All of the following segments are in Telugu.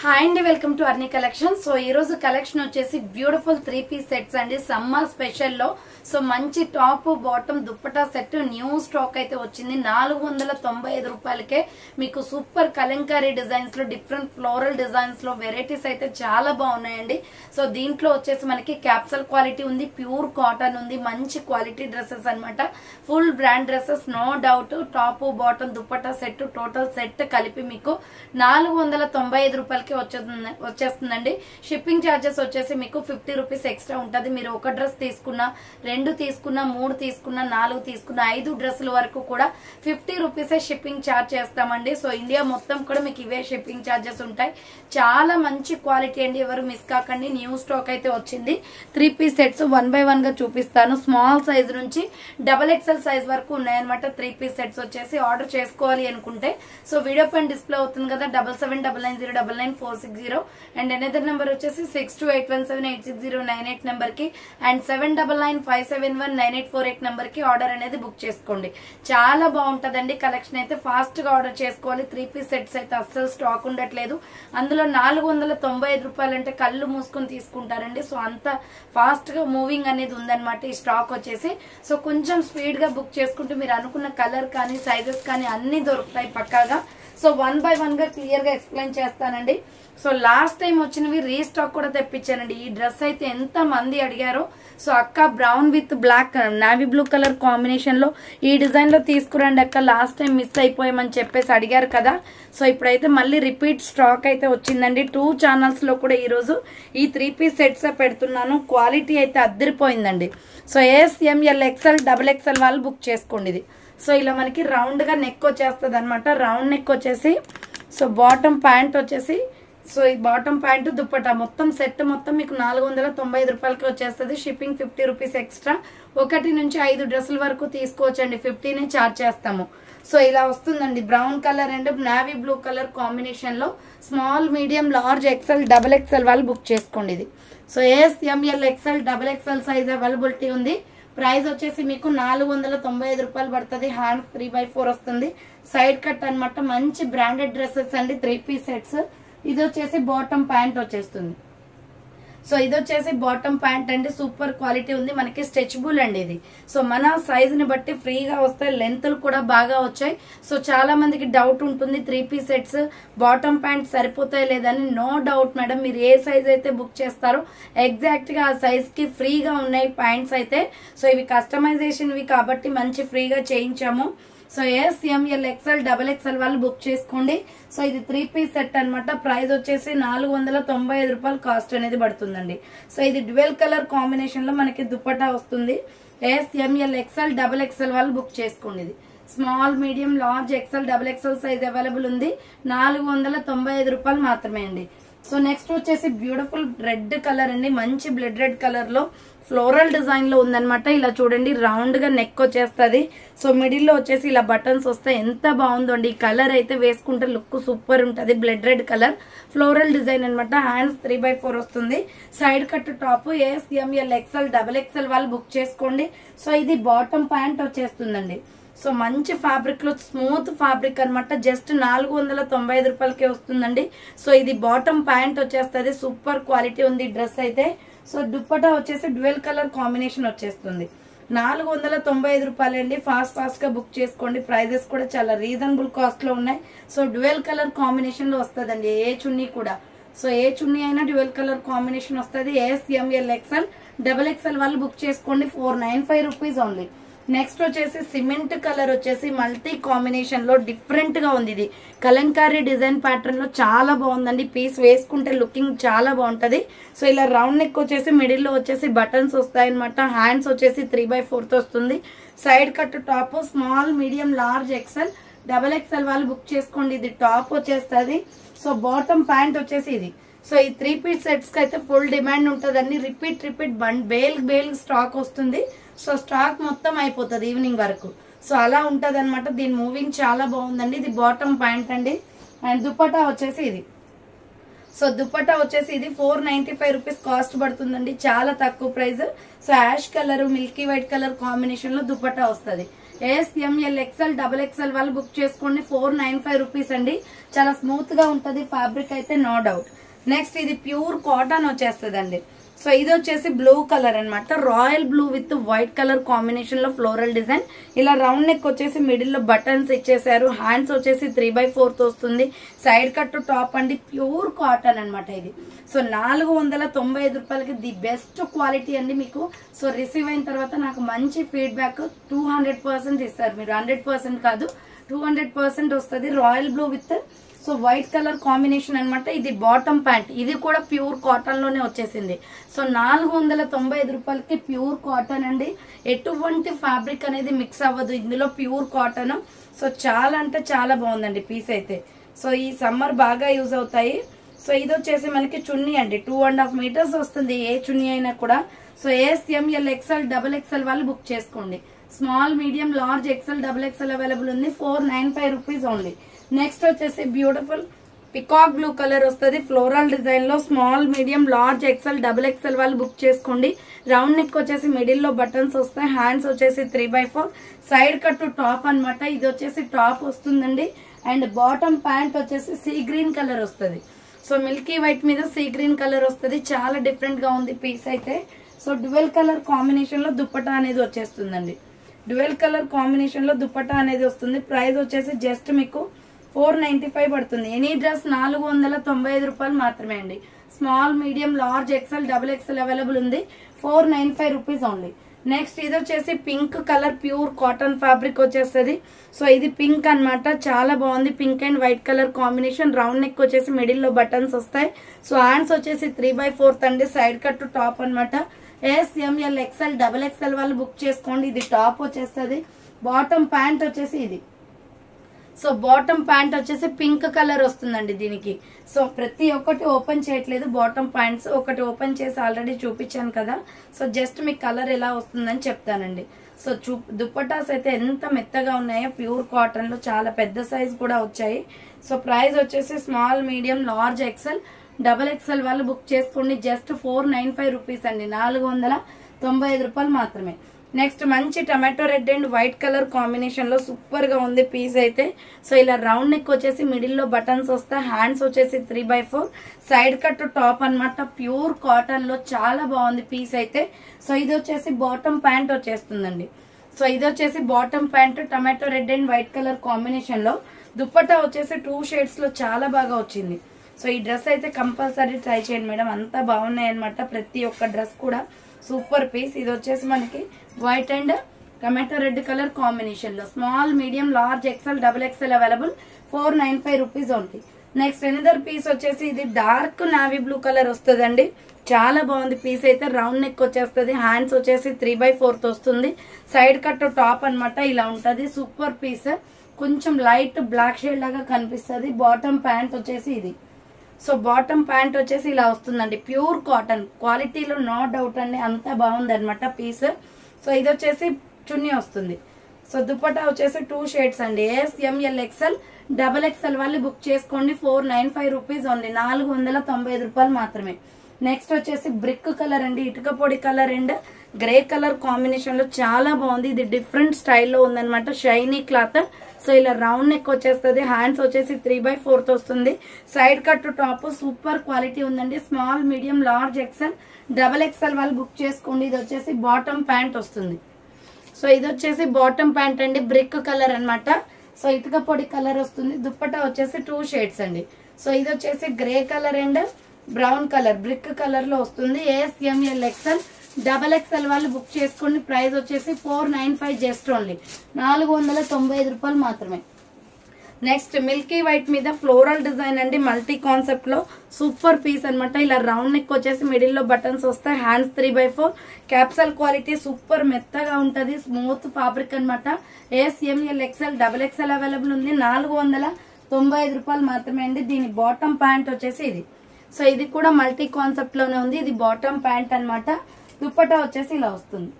హాయ్ అండి, welcome to Arni collection. So ఈ రోజు కలెక్షన్ వచ్చేసి బ్యూటిఫుల్ 3 పీస్ సెట్స్ అండి. సమ్మర్ స్పెషల్ లో సో మంచి top bottom dupatta set new stock అయితే వచ్చింది. 495 రూపాయలకే మీకు సూపర్ కలంకారీ డిజైన్స్ లో డిఫరెంట్ ఫ్లోరల్ డిజైన్స్ లో వెరైటీస్ అయితే చాలా బాగున్నాయండి. సో దీంట్లో వచ్చేసి మనకి క్యాప్సల్ క్వాలిటీ ఉంది, ప్యూర్ కాటన్ ఉంది, మంచి క్వాలిటీ డ్రెస్సెస్ అన్నమాట. Full brand dresses no doubt. Top bottom dupatta set total set కలిపి మీకు 495 రూపాయలకి వచ్చేస్తుందండి. షిప్పింగ్ ఛార్జెస్ వచ్చేసి మీకు 50 రూపీస్ ఎక్స్ట్రా ఉంటుంది. మీరు ఒక డ్రెస్ తీసుకున్నా, 2 తీసుకున్నా, 3 తీసుకున్నా, 4 తీసుకున్నా, 5 డ్రెస్సుల వరకు కూడా 50 రూపీసే షిప్పింగ్ ఛార్జ్ చేస్తామండి. సో ఇండియా మొత్తం కూడా మీకు ఇవే షిప్పింగ్ ఛార్జెస్ ఉంటాయి. చాలా మంచి క్వాలిటీ అండి, ఎవరు మిస్ కాకండి. న్యూ స్టాక్ అయితే వచ్చింది. 3 పీస్ సెట్స్ 1 by 1 గా చూపిస్తాను. స్మాల్ సైజ్ నుంచి XXL సైజ్ వరకు ఉన్నాయన్నమాట. 3 పీస్ సెట్స్ వచ్చేసి ఆర్డర్ చేసుకోవాలి అనుకుంటే సో వీడియో పైన డిస్ప్లే అవుతుంది కదా 7799099460 అండ్ అనదర్ నెంబర్ వచ్చేసి 6281786098 నెంబర్ కి అండ్ 7995719848 నెంబర్ కి ఆర్డర్ అనేది బుక్ చేసుకోండి. చాలా బాగుంటదండి కలెక్షన్ అయితే. ఫాస్ట్ గా ఆర్డర్ చేసుకోవాలి. 3 పీస్ సెట్స్ అయితే అస్సలు స్టాక్ ఉండట్లేదు. అందులో 495 రూపాయలు అంటే కళ్ళు మూసుకొని తీసుకుంటారండి. సో అంత ఫాస్ట్ గా మూవింగ్ అనేది ఉందన్నమాట ఈ స్టాక్ వచ్చేసి. సో కొంచెం స్పీడ్ గా బుక్ చేసుకుంటే మీరు అనుకున్న కలర్ కానీ సైజెస్ కానీ అన్ని దొరుకుతాయి పక్కాగా. సో 1 by 1 గా క్లియర్ గా ఎక్స్ప్లెయిన్ చేస్తానండి. సో లాస్ట్ టైం వచ్చినవి రీస్టాక్ కూడా తెప్పించానండి. ఈ డ్రెస్ అయితే ఎంత మంది అడిగారో. సో అక్క brown with black navy blue colour combination లో ఈ డిజైన్ లో తీసుకురండి అక్క, లాస్ట్ టైం మిస్ అయిపోయామని చెప్పేసి అడిగారు కదా. సో ఇప్పుడైతే మళ్ళీ రిపీట్ స్టాక్ అయితే వచ్చిందండి. 2 ఛానల్స్ లో కూడా ఈ రోజు ఈ 3 పీస్ సెట్స్ పెడుతున్నాను. క్వాలిటీ అయితే అద్దరిపోయిందండి. సో SML XL XXL వాళ్ళు బుక్ చేసుకోండి ఇది. సో ఇలా మనకి రౌండ్ గా నెక్ వచ్చేస్తుంది అనమాట. రౌండ్ నెక్ వచ్చేసి సో బాటమ్ ప్యాంట్ వచ్చేసి సో ఈ బాటమ్ ప్యాంట్ దుప్పటా మొత్తం సెట్ మొత్తం మీకు 495 రూపాయలకి వచ్చేస్తుంది. Shipping 50 rupees extra. 1 నుంచి 5 డ్రెస్సుల వరకు తీసుకోవచ్చండి. 50నే ఛార్జ్ చేస్తాము. సో ఇలా వస్తుందండి. Brown colour and navy blue colour combination లో small medium large XL XXL వాళ్ళు బుక్ చేసుకోండి ఇది. So SML XL XXL size availability ఉంది. ప్రైస్ వచ్చేసి మీకు 495 రూపాయలు పడుతుంది. హ్యాండ్ 3 by 4 వస్తుంది. సైడ్ కట్ అనమాట. మంచి బ్రాండెడ్ డ్రెస్సెస్ అండి. 3 పీస్ సెట్స్. ఇది వచ్చేసి బాటమ్ ప్యాంట్ వచ్చేస్తుంది. సో ఇది వచ్చేసి బాటమ్ ప్యాంట్ అండి. సూపర్ క్వాలిటీ ఉంది. మనకి స్ట్రెచబుల్ అండి ఇది. సో మన సైజ్ ని బట్టి ఫ్రీగా వస్తాయి. లెంత్లు కూడా బాగా వచ్చాయి. సో చాలా మందికి డౌట్ ఉంటుంది 3 పీస్ సెట్స్ బాటమ్ ప్యాంట్ సరిపోతాయి లేదని. నో డౌట్ మేడం, మీరు ఏ సైజ్ అయితే బుక్ చేస్తారో ఎగ్జాక్ట్ గా ఆ సైజ్ కి ఫ్రీగా ఉన్నాయి ప్యాంట్స్ అయితే. సో ఇవి కస్టమైజేషన్ కాబట్టి మంచి ఫ్రీగా చేయించాము. సో SML XL XXL వాళ్ళు బుక్ చేసుకోండి. సో ఇది 3 పీస్ సెట్ అనమాట. ప్రైస్ వచ్చేసి 495 రూపాయలు కాస్ట్ అనేది పడుతుందండి. సో ఇది డ్యూయల్ కలర్ కాంబినేషన్ లో మనకి దుప్పటా వస్తుంది. SML XL XXL వాళ్ళు బుక్ చేసుకోండి. ఇది small medium large XL XXL size available ఉంది. 495 రూపాయలు మాత్రమే అండి. సో నెక్స్ట్ వచ్చేసి బ్యూటిఫుల్ రెడ్ కలర్ అండి. మంచి బ్లడ్ రెడ్ కలర్ లో ఫ్లోరల్ డిజైన్ లో ఉందన్నమాట. ఇలా చూడండి రౌండ్ గా నెక్ వచ్చేస్తుంది. సో మిడిల్ లో వచ్చేసి ఇలా బటన్స్ వస్తాయి. ఎంత బాగుందో అండి. ఈ కలర్ అయితే వేసుకుంటే లుక్ సూపర్ ఉంటది. Blood red colour floral design అనమాట. హ్యాండ్స్ 3 by 4 వస్తుంది. Side cut top. SML XL XXL వాళ్ళు బుక్ చేసుకోండి. సో ఇది బాటమ్ ప్యాంట్ వచ్చేస్తుందండి. సో మంచి ఫ్యాబ్రిక్ లో స్మూత్ ఫ్యాబ్రిక్ అనమాట. జస్ట్ 495 రూపాయలకే వస్తుందండి. సో ఇది బాటమ్ ప్యాంట్ వచ్చేస్తుంది. సూపర్ క్వాలిటీ ఉంది డ్రెస్ అయితే. సో దుప్పటా వచ్చేసి డ్యూయల్ కలర్ కాంబినేషన్ వచ్చేస్తుంది. 495 రూపాయలండి. ఫాస్ట్ గా బుక్ చేసుకోండి. ప్రైజెస్ కూడా చాలా రీజనబుల్ కాస్ట్ లో ఉన్నాయి. సో డ్యూయల్ కలర్ కాంబినేషన్ లో వస్తుందండి ఏ చున్నీ కూడా. సో ఏ చున్నీ అయినా డ్యూయల్ కలర్ కాంబినేషన్ వస్తుంది. SML XL XXL వాళ్ళు బుక్ చేసుకోండి. 495 రూపీస్ ఓన్లీ. నెక్స్ట్ వచ్చేసి సిమెంట్ కలర్ వచ్చేసి మల్టీ కాంబినేషన్ లో డిఫరెంట్ గా ఉంది. ఇది కలంకారీ డిజైన్ ప్యాటర్న్ లో చాలా బాగుందండి. పీస్ వేసుకుంటే లుకింగ్ చాలా బాగుంటది. సో ఇలా రౌండ్ నెక్ వచ్చేసి మిడిల్ లో వచ్చేసి బటన్స్ వస్తాయి అనమాట. హ్యాండ్స్ వచ్చేసి 3 by 4 తో వస్తుంది. Side cut top. Small medium large XL XXL వాళ్ళు బుక్ చేసుకోండి. ఇది టాప్ వచ్చేస్తుంది. సో బాటమ్ ప్యాంట్ వచ్చేసి ఇది. సో ఈ 3 పీస్ సెట్స్ కి అయితే ఫుల్ డిమాండ్ ఉంటుందండి. రిపీట్ బేల్ స్టాక్ వస్తుంది. సో స్టాక్ మొత్తం అయిపోతుంది ఈవినింగ్ వరకు. సో అలా ఉంటది అనమాట. దీని మూవింగ్ చాలా బాగుందండి. ఇది బాటమ్ ప్యాంట్ అండి. అండ్ దుప్పటా వచ్చేసి ఇది. సో దుప్పటా వచ్చేసి ఇది 495 రూపీస్ కాస్ట్ పడుతుందండి. చాలా తక్కువ price. So ash colour milky white colour combination లో దుప్పటా వస్తుంది. ASML XL XXL వాళ్ళు బుక్ చేసుకోండి. 495 రూపీస్ అండి. చాలా స్మూత్ గా ఉంటది ఫ్యాబ్రిక్ అయితే, నో డౌట్. నెక్స్ట్ ఇది ప్యూర్ కాటన్ వచ్చేస్తుందండి. సో ఇది వచ్చేసి బ్లూ కలర్ అన్నమాట. Royal blue with white colour combination లో ఫ్లోరల్ డిజైన్. ఇలా రౌండ్ నెక్ వచ్చేసి మిడిల్ లో బటన్స్ ఇచ్చేసారు. హ్యాండ్స్ వచ్చేసి 3/4 వస్తుంది. సైడ్ కట్ టాప్ అండి. ప్యూర్ కాటన్ అన్నమాట ఇది. సో 495 రూపాయలకి ది బెస్ట్ క్వాలిటీ అండి మీకు. సో రిసీవ్ అయిన తర్వాత నాకు మంచి ఫీడ్బ్యాక్ 200% ఇస్తారు మీరు. 100% కాదు, 200% వస్తుంది. Royal blue with so white colour combination అన్నమాట. ఇది బాటమ్ ప్యాంట్. ఇది కూడా ప్యూర్ కాటన్ లోనే వచ్చేసింది. సో 495 రూపాయలకి ప్యూర్ కాటన్ అండి. ఎటువంటి ఫ్యాబ్రిక్ అనేది మిక్స్ అవ్వదు ఇందులో, ప్యూర్ కాటన్. సో చాలా అంటే చాలా బాగుందండి పీస్ అయితే. సో ఈ సమ్మర్ బాగా యూజ్ అవుతాయి. సో ఇది వచ్చేసి మనకి చున్నీ అండి. 2.5 మీటర్స్ వస్తుంది ఏ చున్నీ అయినా కూడా. సో ASML XL XXL వాళ్ళు బుక్ చేసుకోండి. Small, medium, large, XL XXL available ఉంది. 495 రూపీస్ ఓన్లీ. నెక్స్ట్ వచ్చేసి బ్యూటిఫుల్ పికాక్ బ్లూ కలర్ వస్తుంది ఫ్లోరల్ డిజైన్ లో. Small, medium, large, XL XXL వాళ్ళు బుక్ చేసుకోండి. రౌండ్ నెక్ వచ్చేసి మిడిల్ లో బటన్స్ వస్తాయి. హ్యాండ్స్ వచ్చేసి 3/4. సైడ్ కట్ టాప్ అన్నమాట. ఇది వచ్చేసి టాప్ వస్తుందండి. అండ్ బాటమ్ ప్యాంట్ వచ్చేసి సీ గ్రీన్ కలర్ వస్తుంది. సో మిల్కీ వైట్ మీద సీ గ్రీన్ కలర్ వస్తుంది. చాలా డిఫరెంట్ గా ఉంది పీస్ అయితే. సో డ్యువెల్ కలర్ కాంబినేషన్ లో దుప్పటా అనేది వచ్చేస్తుందండి. డ్యువెల్ కలర్ కాంబినేషన్ లో దుప్పటా అనేది వస్తుంది. ప్రైస్ వచ్చేసి జస్ట్ మీకు 495 పడుతుంది. ఎనీ డ్రెస్ 495 రూపాయలు మాత్రమే అండి. Small, medium, large, XL XXL available ఉంది. 495 రూపీస్ ఓన్లీ. నెక్స్ట్ ఇది వచ్చేసి pink colour pure cotton fabric వచ్చేస్తుంది. సో ఇది పింక్ అన్నమాట. చాలా బాగుంది. Pink and white colour combination. Round neck వచ్చేసి మిడిల్ లో బటన్స్ వస్తాయి. సో హ్యాండ్స్ వచ్చేసి 3/4 అండి. సైడ్ కట్ టాప్ అన్నమాట. ASML XL XXL వాళ్ళు బుక్ చేసుకోండి. ఇది టాప్ వచ్చేస్తుంది. బాటమ్ ప్యాంట్ వచ్చేసి ఇది. సో బాటమ్ ప్యాంట్ వచ్చేసి పింక్ కలర్ వస్తుందండి దీనికి. సో ప్రతి ఒక్కటి ఓపెన్ చేయట్లేదు. బాటమ్ ప్యాంట్స్ ఒకటి ఓపెన్ చేసి ఆల్రెడీ చూపించాను కదా. సో జస్ట్ మీకు కలర్ ఎలా వస్తుందని చెప్తానండి. సో దుప్పటాస్ అయితే ఎంత మెత్తగా ఉన్నాయో, ప్యూర్ కాటన్ లో చాలా పెద్ద సైజ్ కూడా వచ్చాయి. సో ప్రైస్ వచ్చేసి small, medium, large, XL XXL వాళ్ళు బుక్ చేసుకోండి. జస్ట్ 495 రూపీస్ అండి. 495 రూపాయలు మాత్రమే. నెక్స్ట్ మంచి tomato red and white colour combination లో సూపర్ గా ఉంది పీస్ అయితే. సో ఇలా రౌండ్ నెక్ వచ్చేసి మిడిల్ లో బటన్స్ వస్తాయి. హ్యాండ్స్ వచ్చేసి 3/4. సైడ్ కట్ టాప్ అన్నమాట. ప్యూర్ కాటన్ లో చాలా బాగుంది పీస్ అయితే. సో ఇది వచ్చేసి బాటమ్ ప్యాంట్ వచ్చేస్తుందండి. సో ఇది వచ్చేసి bottom pant tomato red and white colour combination లో. దుప్పట్టా వచ్చేసి 2 షేడ్స్ లో చాలా బాగా వచ్చింది. సో ఈ డ్రెస్ అయితే కంపల్సరీ ట్రై చేయండి మేడం. అంతా బాగున్నాయి అనమాట. ప్రతి ఒక్క డ్రెస్ కూడా సూపర్ పీస్. ఇది వచ్చేసి మనకి white and tomato red colour combination లో. Small, medium, large, XL XXL available. 495 rupees only. Next another piece వచ్చేసి ఇది డార్క్ నావీ బ్లూ కలర్ వస్తుందండి. చాలా బాగుంది పీస్ అయితే. రౌండ్ నెక్ వచ్చేస్తుంది. హ్యాండ్స్ వచ్చేసి 3/4 వస్తుంది. సైడ్ కట్ టాప్ అన్నమాట. ఇలా ఉంటది. Super piece. కొంచెం లైట్ బ్లాక్ షేడ్ లాగా కనిపిస్తుంది. బాటమ్ ప్యాంట్ వచ్చేసి ఇది. సో బాటమ్ ప్యాంట్ వచ్చేసి ఇలా వస్తుందండి. ప్యూర్ కాటన్ క్వాలిటీలో నో డౌట్ అండి. అంతా బాగుంది అనమాట పీస్. సో ఇది వచ్చేసి చున్నీ వస్తుంది. సో దుపట్టా వచ్చేసి 2 షేడ్స్ అండి. ASML XL XXL వాళ్ళు బుక్ చేసుకోండి. 495 రూపీస్ ఓన్లీ. 495 రూపాయలు మాత్రమే. నెక్స్ట్ వచ్చేసి బ్రిక్ కలర్ అండి. ఇటుక పొడి colour and grey colour combination లో చాలా బాగుంది. ఇది డిఫరెంట్ స్టైల్లో ఉందన్నమాట. Shiny cloth. సో ఇలా రౌండ్ నెక్ వచ్చేస్తుంది. హ్యాండ్స్ వచ్చేసి 3/4 వస్తుంది. Side cut top super quality ఉందండి. Small, medium, large, XL XXL వాళ్ళు బుక్ చేసుకోండి. ఇది వచ్చేసి బాటమ్ ప్యాంట్ వస్తుంది. సో ఇది వచ్చేసి బాటమ్ ప్యాంట్ అండి. బ్రిక్ కలర్ అన్నమాట. సో ఇటుక పొడి కలర్ వస్తుంది. దుప్పట్టా వచ్చేసి 2 షేడ్స్ అండి. సో ఇది వచ్చేసి grey colour and brown colour brick colour లో వస్తుంది. ASML XL XXL వాళ్ళు బుక్ చేసుకోండి. ప్రైస్ వచ్చేసి 495 జస్ట్ ఓన్లీ. 495 రూపాయలు మాత్రమే. నెక్స్ట్ మిల్కీ వైట్ మీద ఫ్లోరల్ డిజైన్ అండి. మల్టీ కాన్సెప్ట్ లో సూపర్ పీస్ అనమాట. ఇలా రౌండ్ నెక్ వచ్చేసి మిడిల్ లో బటన్స్ వస్తాయి. హ్యాండ్స్ 3/4. క్యాప్సల్ క్వాలిటీ సూపర్ మెత్తగా ఉంటది. స్మూత్ ఫ్యాబ్రిక్ అనమాట. ASML XL XXL అవైలబుల్ ఉంది. 495 రూపాయలు మాత్రమే అండి. దీని బాటమ్ ప్యాంట్ వచ్చేసి ఇది. సో ఇది కూడా మల్టీ కాన్సెప్ట్ లోనే ఉంది. ఇది బాటమ్ ప్యాంట్ అన్నమాట. దుప్పట్టా వచ్చేసి ఇలా వస్తుంది.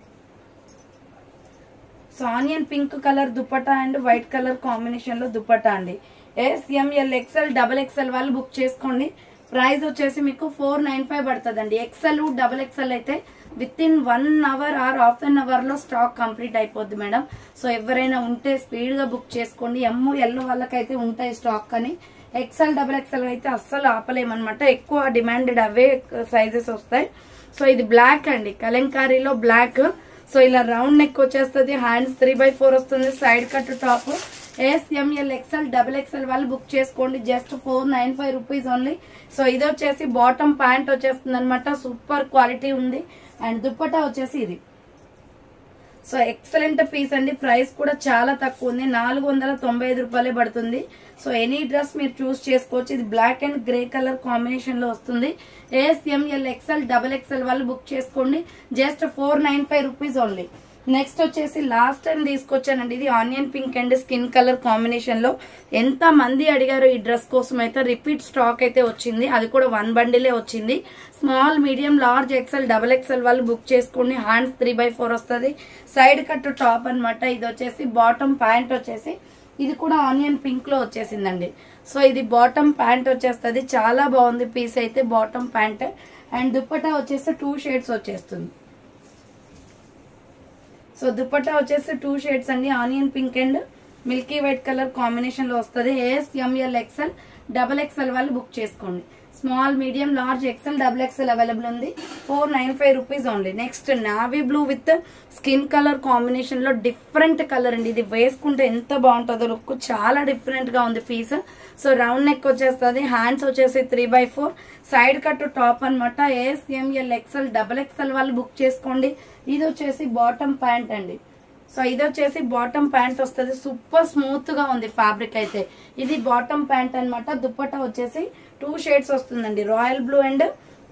So onion pink colour dupatta and white colour combination లో దుపట్టా అండి. ASML XL XXL వాళ్ళు బుక్ చేసుకోండి. ప్రైస్ వచ్చేసి మీకు 495 పడుతుందండి. ఎక్సెల్ డబుల్ ఎక్సెల్ అయితే with in 1 hour or half an hour లో స్టాక్ కంప్లీట్ అయిపోద్ది మేడం. సో ఎవరైనా ఉంటే స్పీడ్ గా బుక్ చేసుకోండి. ఎల్లో వాళ్ళకైతే ఉంటాయి స్టాక్, కానీ ఎక్సెల్ డబుల్ ఎక్సెల్ అయితే అస్సలు ఆపలేమన్నమాట. ఎక్కువ డిమాండెడ్ అవే సైజెస్ వస్తాయి. సో ఇది బ్లాక్ అండి, కలంకారీలో బ్లాక్. సో ఇలా రౌండ్ నెక్ వచ్చేస్తుంది, హ్యాండ్స్ 3/4 వస్తుంది, side cut top. SML XL double XL వాళ్ళు బుక్ చేసుకోండి. Just 495 rupees only. సో ఇది వచ్చేసి బాటమ్ ప్యాంట్ వచ్చేస్తుంది అనమాట. సూపర్ క్వాలిటీ ఉంది. అండ్ దుప్పటా వచ్చేసి ఇది. సో ఎక్సలెంట్ పీస్ అండి. ప్రైస్ కూడా చాలా తక్కువ ఉంది, 495 రూపాయలే పడుతుంది. సో ఎనీ డ్రెస్ మీరు చూస్ చేసుకోవచ్చు. ఇది black and grey colour combination లో వస్తుంది. SML XL డబుల్ ఎక్సెల్ వాళ్ళు బుక్ చేసుకోండి. Just 495 rupees only. నెక్స్ట్ వచ్చేసి లాస్ట్ టైం తీసుకొచ్చానండి. ఇది onion pink and skin colour combination లో ఎంత మంది అడిగారు ఈ డ్రెస్ కోసం. అయితే రిపీట్ స్టాక్ అయితే వచ్చింది, అది కూడా 1 బండిలే వచ్చింది. Small, medium, large, XL, double XL వాళ్ళు బుక్ చేసుకోండి. హ్యాండ్స్ 3/4 వస్తుంది, సైడ్ కట్ టాప్ అనమాట. ఇది వచ్చేసి బాటమ్ ప్యాంట్ వచ్చేసి ఇది కూడా ఆనియన్ పింక్ లో వచ్చేసిందండి. సో ఇది బాటమ్ ప్యాంట్ వచ్చేస్తుంది. చాలా బాగుంది పీస్ అయితే, బాటమ్ ప్యాంట్. అండ్ దుప్పటా వచ్చేసి 2 షేడ్స్ వచ్చేస్తుంది. సో దుపట్టా వచ్చేసి 2 షేడ్స్ అండి, onion pink and milky white colour combination లో వస్తుంది. SML XL డబుల్ ఎక్సెల్ వాళ్ళు బుక్ చేసుకోండి. Small, medium, large, XL, double XL available ఉంది. 495 rupees only. Next navy blue with skin colour combination లో డిఫరెంట్ కలర్ అండి. ఇది వేసుకుంటే ఎంత బాగుంటుందో లుక్, చాలా డిఫరెంట్ గా ఉంది పీస్. సో రౌండ్ నెక్ వచ్చేస్తుంది, హ్యాండ్స్ వచ్చేసి 3/4, సైడ్ కట్ టాప్ అనమాట. SML XL డబుల్ ఎక్సెల్ వాళ్ళు బుక్ చేసుకోండి. ఇది వచ్చేసి బాటమ్ ప్యాంట్ అండి. సో ఇది వచ్చేసి బాటమ్ ప్యాంట్ వస్తుంది. సూపర్ స్మూత్ గా ఉంది ఫ్యాబ్రిక్ అయితే. ఇది బాటమ్ ప్యాంట్ అనమాట. దుప్పట్టా వచ్చేసి 2 షేడ్స్ వస్తుందండి. Royal blue and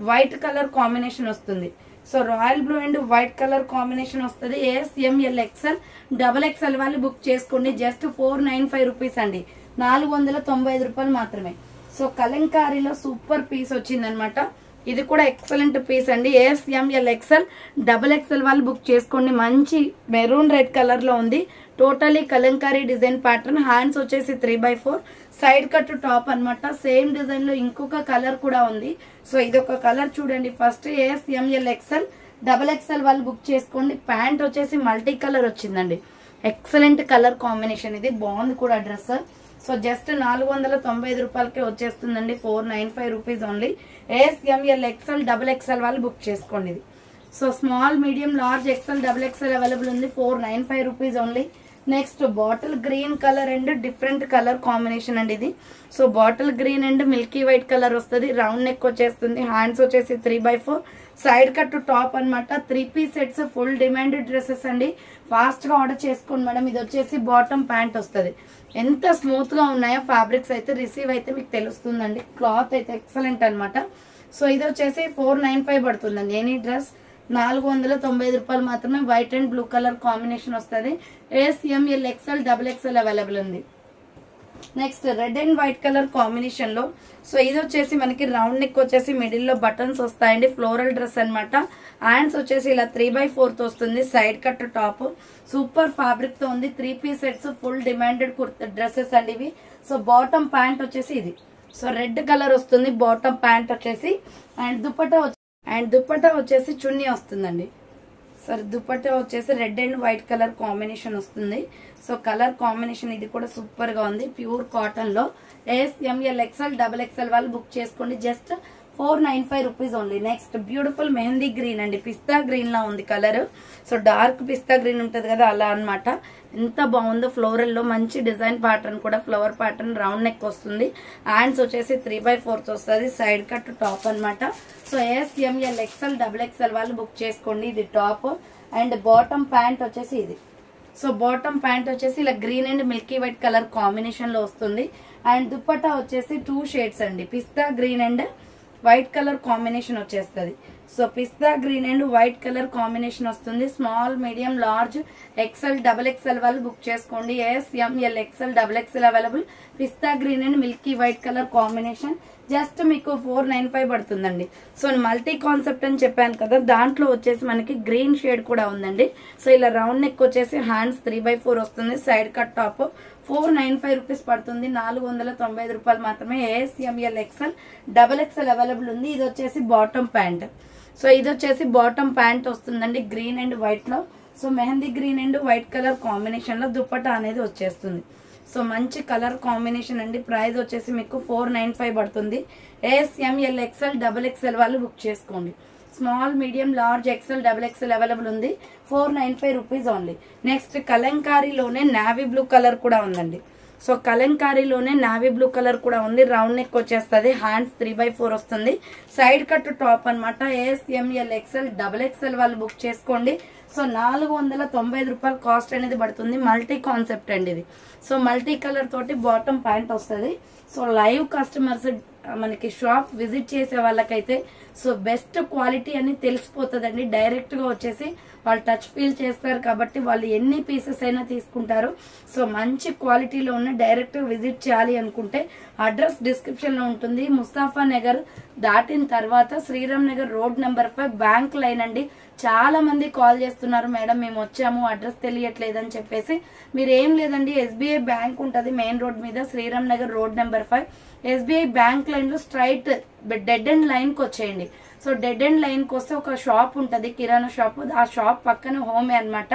white colour combination వస్తుంది. So royal blue and white colour combination వస్తుంది. SML XL డబుల్ ఎక్సెల్ వాళ్ళు బుక్ చేసుకోండి. జస్ట్ 495 రూపీస్ అండి, 495 రూపాయలు మాత్రమే. సో కలంకారీలో సూపర్ పీస్ వచ్చింది అనమాట. ఇది కూడా ఎక్సలెంట్ పీస్ అండి. SML XL డబుల్ ఎక్సెల్ వాళ్ళు బుక్ చేసుకోండి. మంచి మెరూన్ రెడ్ కలర్ లో ఉంది. Totally Kalamkari design pattern. Hands వచ్చేసి 3/4, సైడ్ కట్ టాప్ అనమాట. సేమ్ డిజైన్ లో ఇంకొక కలర్ కూడా ఉంది. సో ఇదొక కలర్ చూడండి. First SML XL double XL వాళ్ళు బుక్ చేసుకోండి. ప్యాంట్ వచ్చేసి మల్టీ కలర్ వచ్చిందండి. Excellent colour combination. ఇది బాగుంది కూడా డ్రెస్. సో జస్ట్ 495 రూపాయలకే వచ్చేస్తుందండి. 495 rupees only. SML XL double XL వాళ్ళు బుక్ చేసుకోండి. ఇది so small, medium, large, XL, double XL available ఉంది. 495 rupees only. Next bottle green colour and different colour combination అండి ఇది. So bottle green and milky white colour వస్తుంది. రౌండ్ నెక్ వచ్చేస్తుంది. హ్యాండ్స్ వచ్చేసి 3/4, సైడ్ కట్ టాప్ అనమాట. 3 piece sets, full demanded dresses అండి. ఫాస్ట్ గా ఆర్డర్ చేసుకోండి మేడం. ఇది వచ్చేసి బాటమ్ ప్యాంట్ వస్తుంది. ఎంత స్మూత్ గా ఉన్నాయో ఫ్యాబ్రిక్స్ అయితే, రిసీవ్ అయితే మీకు తెలుస్తుందండి. క్లాత్ అయితే ఎక్సలెంట్ అనమాట. సో ఇది వచ్చేసి 495 పడుతుందండి. ఎనీ డ్రెస్ 495 రూపాయలు మాత్రమే. White and blue colour combination వస్తుంది. SML XL double XL available ఉంది. Next red and white colour combination లో. సో ఇది వచ్చేసి మనకి రౌండ్ నెక్ వచ్చేసి మిడిల్ లో బటన్స్ వస్తాయండి. ఫ్లోరల్ డ్రెస్ అనమాట. హ్యాండ్స్ వచ్చేసి ఇలా 3/4 వస్తుంది. Side cut top. Super fabric తో ఉంది. 3 piece sets, full demanded dresses అండి ఇవి. సో బాటమ్ ప్యాంట్ వచ్చేసి ఇది. సో రెడ్ కలర్ వస్తుంది బాటమ్ ప్యాంట్ వచ్చేసి. అండ్ దుపట్టా వచ్చేసి చున్నీ వస్తుందండి. సో దుపట్టా వచ్చేసి red and white colour combination వస్తుంది. సో కలర్ కాంబినేషన్ ఇది కూడా సూపర్ గా ఉంది. ప్యూర్ కాటన్ లో. SML XL డబుల్ ఎక్సెల్ వాళ్ళు బుక్ చేసుకోండి. Just 495 rupees only. Next beautiful mehndi green అండి. పిస్తా గ్రీన్ లా ఉంది కలర్. సో డార్క్ పిస్తా గ్రీన్ ఉంటది కదా, అలా అనమాట. ఎంత బాగుందో ఫ్లోరల్ లో. మంచి డిజైన్ ప్యాటర్న్ కూడా, ఫ్లవర్ ప్యాటర్న్. రౌండ్ నెక్ వస్తుంది. హ్యాండ్స్ వచ్చేసి 3/4 వస్తుంది. సైడ్ కట్ టాప్ అనమాట. So SML XL double XL వాళ్ళు బుక్ చేసుకోండి. ఇది టాప్. అండ్ బాటమ్ ప్యాంట్ వచ్చేసి ఇది. సో బాటమ్ ప్యాంట్ వచ్చేసి ఇలా green and milky white colour combination లో వస్తుంది. అండ్ దుపట్టా వచ్చేసి 2 షేడ్స్ అండి. Pista green and white colour combination వచ్చేస్తుంది. So pista green and white colour combination వస్తుంది. Small, medium, large, XL, double XL వాళ్ళు బుక్ చేసుకోండి. SML XL double XL available. Pista green and milky white colour combination. Just మీకు 495 పడుతుందండి. సో మల్టీ కాన్సెప్ట్ అని చెప్పాను కదా, దాంట్లో వచ్చేసి మనకి గ్రీన్ షేడ్ కూడా ఉందండి. సో ఇలా రౌండ్ నెక్ వచ్చేసి హ్యాండ్స్ 3/4 వస్తుంది, సైడ్ కట్ టాప్ 495 రూపీస్ పడుతుంది. 495 రూపాయలు మాత్రమే. ASML XL XXL అవైలబుల్ ఉంది. ఇది వచ్చేసి బాటమ్ ప్యాంట్. సో ఇది వచ్చేసి బాటమ్ ప్యాంట్ వస్తుందండి గ్రీన్ అండ్ వైట్ లో. So mehndi green and white colour combination లో దుపట్టా అనేది వచ్చేస్తుంది. సో మంచి కలర్ కాంబినేషన్ అండి. ప్రైస్ వచ్చేసి మీకు 495 పడుతుంది. ASML XL XXL వాళ్ళు బుక్ చేసుకోండి. Small, medium, large, XL XXL available ఉంది. 495 రూపీస్ ఓన్లీ. నెక్స్ట్ కలంకారీలోనే నావీ బ్లూ కలర్ కూడా ఉందండి. సో కలంకారీలోనే నావీ బ్లూ కలర్ కూడా ఉంది. రౌండ్ నెక్ వచ్చేస్తుంది, హ్యాండ్స్ 3/4 వస్తుంది, సైడ్ కట్ టాప్ అనమాట. ASML XL XXL వాళ్ళు బుక్ చేసుకోండి. సో 495 రూపాయలు కాస్ట్ అనేది పడుతుంది. మల్టీ కాన్సెప్ట్ అండి ఇది. సో మల్టీ కలర్ తోటి బాటమ్ ప్యాంట్ వస్తుంది. సో లైవ్ కస్టమర్స్ మనకి షాప్ విజిట్ చేసే వాళ్ళకైతే సో బెస్ట్ క్వాలిటీ అని తెలిసిపోతుందండి. డైరెక్ట్ గా వచ్చేసి వాళ్ళు టచ్ ఫీల్ చేస్తారు కాబట్టి వాళ్ళు ఎన్ని పీసెస్ అయినా తీసుకుంటారు. సో మంచి క్వాలిటీలో ఉన్న డైరెక్ట్ విజిట్ చేయాలి అనుకుంటే అడ్రస్ డిస్క్రిప్షన్ లో ఉంటుంది. ముస్తాఫా నగర్ దాటిన తర్వాత Sriram Nagar road number 5 bank line అండి. చాలా మంది కాల్ చేస్తున్నారు, మేడం మేము వచ్చాము అడ్రస్ తెలియట్లేదని చెప్పేసి. మీరు ఏం లేదండి, SBI బ్యాంక్ ఉంటది మెయిన్ రోడ్ మీద, Sriram Nagar road number 5 SBI bank line లో స్ట్రైట్ డెడ్ ఎండ్ లైన్ కి వచ్చేయండి. సో డెడ్ ఎండ్ లైన్ కి వస్తే ఒక షాప్ ఉంటది, కిరాణా షాప్. ఆ షాప్ పక్కన హోమే అన్నమాట.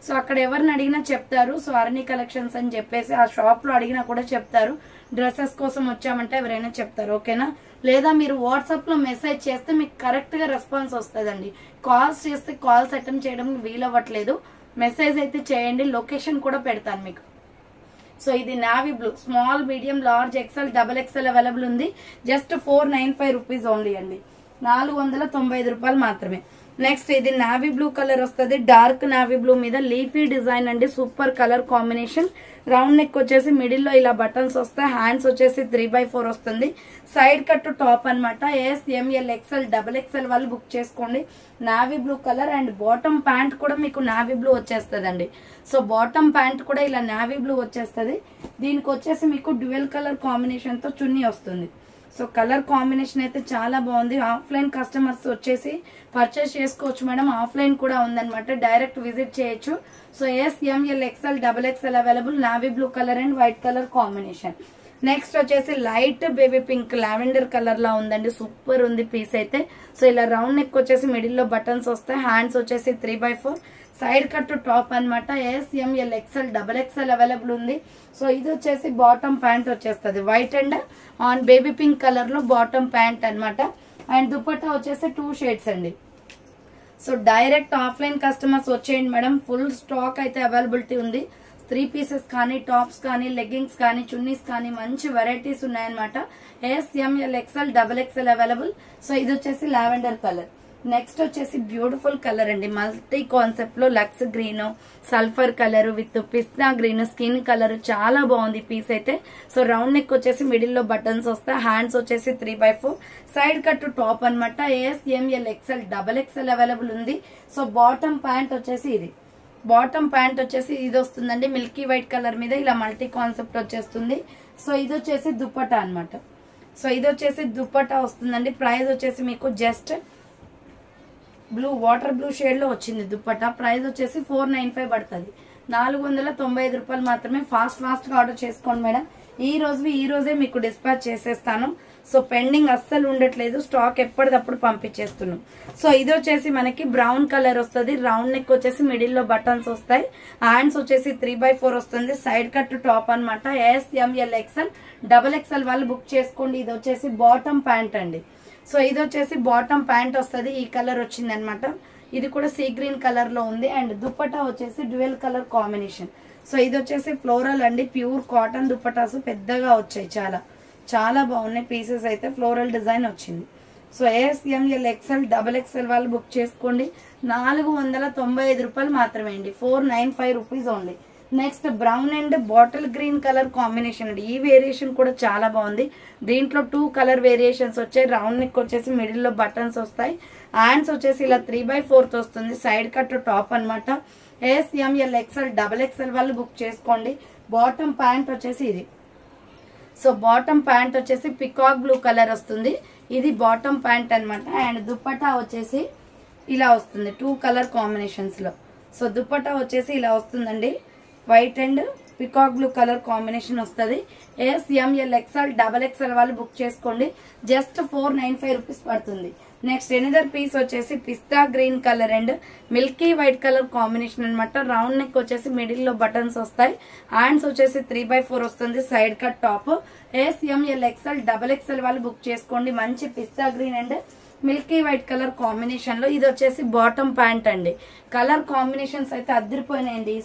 సో అక్కడ ఎవరిని అడిగినా చెప్తారు. సో అర్నీ కలెక్షన్స్ అని చెప్పేసి ఆ షాప్ లో అడిగినా కూడా చెప్తారు. డ్రెస్సెస్ కోసం వచ్చామంటే ఎవరైనా చెప్తారు, ఓకేనా. లేదా మీరు వాట్సాప్ లో మెసేజ్ చేస్తే మీకు కరెక్ట్ గా రెస్పాన్స్ వస్తుందండి. కాల్స్ చేస్తే కాల్స్ అటెండ్ చేయడం వీలవ్వట్లేదు. మెసేజ్ అయితే చేయండి, లొకేషన్ కూడా పెడతాను మీకు. సో ఇది navy blue, small, medium, large, XL XXL available ఉంది. జస్ట్ 495 రూపీస్ ఓన్లీ అండి. 495 రూపాయలు మాత్రమే. నెక్స్ట్ ఇది నావీ బ్లూ కలర్ వస్తుంది. డార్క్ నావీ బ్లూ మీద లీఫీ డిజైన్ అండి. Super colour combination. Round neck వచ్చేసి మిడిల్ లో ఇలా బటన్స్ వస్తాయి. హ్యాండ్స్ వచ్చేసి 3/4 వస్తుంది, సైడ్ కట్ టాప్ అనమాట. ASML XL XXL వాళ్ళు బుక్ చేసుకోండి. Navy blue colour and bottom pant కూడా మీకు నావీ బ్లూ వచ్చేస్తుంది. సో బాటమ్ ప్యాంట్ కూడా ఇలా నావీ బ్లూ వచ్చేస్తుంది. దీనికి వచ్చేసి మీకు డ్యూయల్ కలర్ కాంబినేషన్ తో చున్నీ వస్తుంది. సో కలర్ కాంబినేషన్ అయితే చాలా బాగుంది. ఆఫ్లైన్ కస్టమర్స్ వచ్చేసి పర్చేస్ చేసుకోవచ్చు మేడం. ఆఫ్లైన్ కూడా ఉందన్నమాట, డైరెక్ట్ విజిట్ చేయొచ్చు. So ASML XL XXL available. Navy blue colour and white colour combination. Next వచ్చేసి light baby pink lavender colour లా ఉందండి. సూపర్ ఉంది పీస్ అయితే. సో ఇలా రౌండ్ నెక్ వచ్చేసి మిడిల్ లో బటన్స్ వస్తాయి. హ్యాండ్స్ వచ్చేసి 3/4, సైడ్ కట్ టాప్ అనమాట. ASML XL XXL అవైలబుల్ ఉంది. సో ఇది వచ్చేసి బాటమ్ ప్యాంట్ వచ్చేస్తుంది. White and on baby pink colour లో బాటమ్ ప్యాంట్ అనమాట. అండ్ దుపట్టా వచ్చేసి 2 షేడ్స్ అండి. సో డైరెక్ట్ ఆఫ్లైన్ కస్టమర్స్ వచ్చేయండి మేడం. ఫుల్ స్టాక్ అయితే అవైలబిలిటీ ఉంది. 3 పీసెస్ కానీ, టాప్స్ కానీ, లెగ్గింగ్స్ కానీ, చున్నీస్ కానీ మంచి వెరైటీస్ ఉన్నాయన్నమాట. ASML XL XXL available. So ఇది వచ్చేసి లావెండర్ కలర్. నెక్స్ట్ వచ్చేసి బ్యూటిఫుల్ కలర్ అండి. మల్టీ కాన్సెప్ట్ లో lux green, sulphur colour with పిస్తా గ్రీన్, స్కిన్ కలర్ చాలా బాగుంది పీస్ అయితే. సో రౌండ్ నెక్ వచ్చేసి మిడిల్ లో బటన్స్ వస్తాయి. హ్యాండ్స్ వచ్చేసి 3/4, సైడ్ కట్ టాప్ అనమాట. ASML XL XXL అవైలబుల్ ఉంది. సో బాటమ్ ప్యాంట్ వచ్చేసి ఇది. బాటమ్ ప్యాంట్ వచ్చేసి ఇది వస్తుందండి. మిల్కీ వైట్ కలర్ మీద ఇలా మల్టీ కాన్సెప్ట్ వచ్చేస్తుంది. సో ఇది వచ్చేసి దుపట్టా అనమాట. సో ఇది వచ్చేసి దుపట్టా వస్తుందండి. ప్రైస్ వచ్చేసి మీకు just blue, water blue shade లో వచ్చింది దుపట్టా. ప్రైస్ వచ్చేసి 495 పడుతుంది. 495 రూపాయలు మాత్రమే. ఫాస్ట్ గా ఆర్డర్ చేసుకోండి మేడం. ఈ రోజే మీకు డిస్పాచ్ చేసేస్తాను. సో పెండింగ్ అస్సలు ఉండట్లేదు, స్టాక్ ఎప్పటికప్పుడు పంపించేస్తున్నాం. సో ఇది వచ్చేసి మనకి బ్రౌన్ కలర్ వస్తుంది. రౌండ్ నెక్ వచ్చేసి మిడిల్ లో బటన్స్ వస్తాయి. హ్యాండ్స్ వచ్చేసి 3/4 వస్తుంది, సైడ్ కట్ టాప్ అనమాట. ASML XL XXL వాళ్ళు బుక్ చేసుకోండి. ఇది వచ్చేసి బాటమ్ ప్యాంట్ అండి. సో ఇది వచ్చేసి బాటమ్ ప్యాంట్ వస్తుంది. ఈ కలర్ వచ్చింది అనమాట. ఇది కూడా సీ గ్రీన్ కలర్ లో ఉంది. అండ్ దుపట్టా వచ్చేసి డ్యూయల్ కలర్ కాంబినేషన్. సో ఇది వచ్చేసి ఫ్లోరల్ అండి. ప్యూర్ కాటన్ దుపట్టాస్ పెద్దగా వచ్చాయి, చాలా బాగున్నాయి పీసెస్ అయితే. ఫ్లోరల్ డిజైన్ వచ్చింది. సో ASML XL XXL వాళ్ళు బుక్ చేసుకోండి. 495 రూపాయలు మాత్రమే అండి. 495 rupees only. Next brown and bottle green colour combination అండి. ఈ వేరియేషన్ కూడా చాలా బాగుంది. దీంట్లో 2 కలర్ వేరియేషన్స్ వచ్చాయి. రౌండ్ నెక్ వచ్చేసి మిడిల్ లో బటన్స్ వస్తాయి. హ్యాండ్స్ వచ్చేసి ఇలా 3/4 వస్తుంది, సైడ్ కట్ టాప్ అనమాట. ASML XL XXL వాళ్ళు బుక్ చేసుకోండి. బాటమ్ ప్యాంట్ వచ్చేసి ఇది. సో బాటమ్ ప్యాంట్ వచ్చేసి పికాక్ బ్లూ కలర్ వస్తుంది. ఇది బాటమ్ ప్యాంట్ అన్నమాట. అండ్ దుపట్టా వచ్చేసి ఇలా వస్తుంది 2 కలర్ కాంబినేషన్స్ లో. సో దుపట్టా వచ్చేసి ఇలా వస్తుందండి. White and peacock blue colour combination వస్తుంది. SML XL XXL వాళ్ళు బుక్ చేసుకోండి. జస్ట్ 495 రూపీస్ పడుతుంది. నెక్స్ట్ ఎనదర్ పీస్ వచ్చేసి pista green colour and milky white colour combination అనమాట. రౌండ్ నెక్ వచ్చేసి మిడిల్ లో బటన్స్ వస్తాయి. హ్యాండ్స్ వచ్చేసి 3/4 వస్తుంది. Side cut top. SML XL XXL వాళ్ళు బుక్ చేసుకోండి. మంచి pista green and milky white colour combination లో. ఇది వచ్చేసి బాటమ్ ప్యాంట్ అండి. కలర్ కాంబినేషన్స్ అయితే అదిరిపోయినాయండి. ఈ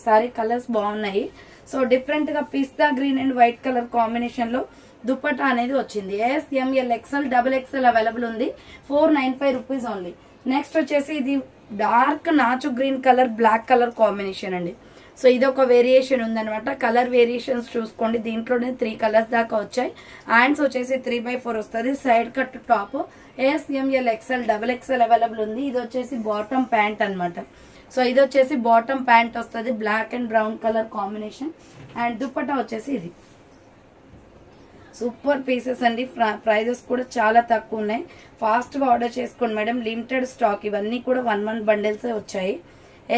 సారీ కలర్స్ బాగున్నాయి. సో డిఫరెంట్ గా pista green and white colour combination లో దుపట్టా అనేది వచ్చింది. SML XL XXL అవైలబుల్ ఉంది. 495 రూపీస్ ఓన్లీ. నెక్స్ట్ వచ్చేసి ఇది డార్క్ నాచు green colour black colour combination అండి. సో ఇది ఒక వేరియేషన్ ఉందనమాట. కలర్ వేరియేషన్స్ చూసుకోండి. దీంట్లోనే 3 కలర్స్ దాకా వచ్చాయి. హ్యాండ్స్ వచ్చేసి 3/4 వస్తుంది. Side cut top. SML XL XXL available ఉంది. ఇది వచ్చేసి బాటమ్ ప్యాంట్ అనమాట. సో ఇది వచ్చేసి బాటమ్ ప్యాంట్ వస్తుంది. Black and brown colour combination. And dupatta వచ్చేసి ఇది. సూపర్ పీసెస్ అండి. ప్రైజెస్ కూడా చాలా తక్కువ ఉన్నాయి. ఫాస్ట్ గా ఆర్డర్ చేసుకోండి మేడం. Limited stock. ఇవన్నీ కూడా 1 బండిల్స్ వచ్చాయి.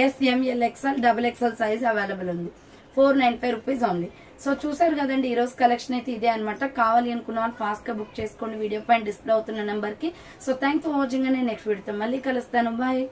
SML XL XXL size available ఉంది. 495 రూపీస్ ఓన్లీ. సో చూసారు కదండి, ఈ రోజు కలెక్షన్ అయితే ఇదే అనమాట. కావాలి అనుకున్న వాళ్ళు ఫాస్ట్ గా బుక్ చేసుకోండి వీడియో పైన డిస్ప్లే అవుతున్న నెంబర్ కి. So thanks for watching. నేను నెక్స్ట్ వీడియోతో మళ్ళీ కలుస్తాను. బాయ్.